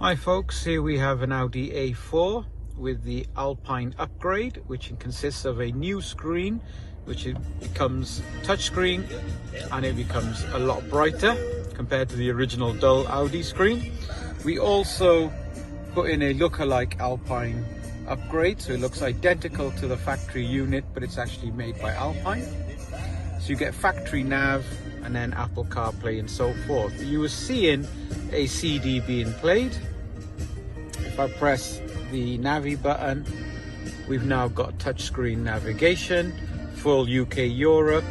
Hi folks, here we have an Audi A4 with the Alpine upgrade, which consists of a new screen, which becomes touchscreen, and it becomes a lot brighter compared to the original dull Audi screen. We also put in a lookalike Alpine upgrade, so it looks identical to the factory unit, but it's actually made by Alpine. So you get factory nav and then Apple CarPlay and so forth. You were seeing a CD being played. If I press the Navi button, we've now got touchscreen navigation, full UK Europe,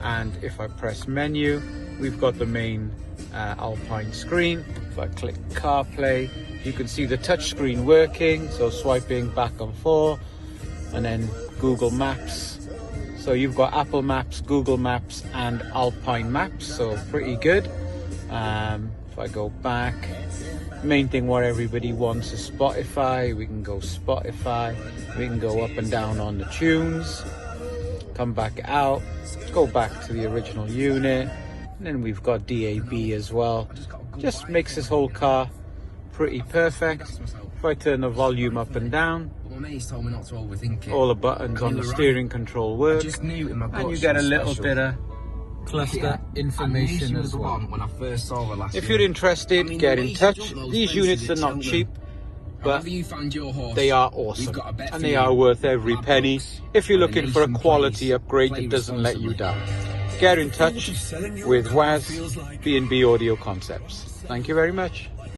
and if I press menu, we've got the main Alpine screen. If I click CarPlay, you can see the touchscreen working, so swiping back and forth, and then Google Maps. So you've got Apple Maps, Google Maps, and Alpine Maps, so pretty good. If I go back, main thing what everybody wants is Spotify. We can go Spotify, we can go up and down on the tunes, come back out, go back to the original unit, and then we've got DAB as well. Just makes this whole car pretty perfect. If I turn the volume up and down, all the buttons on the steering control work, and you get a little bit of cluster information as well. If you're interested, get in touch. These units are not cheap, but they are awesome, and they are worth every penny if you're looking for a quality upgrade that doesn't let you down. Get in touch with Waz, B&B Audioconcepts. Thank you very much.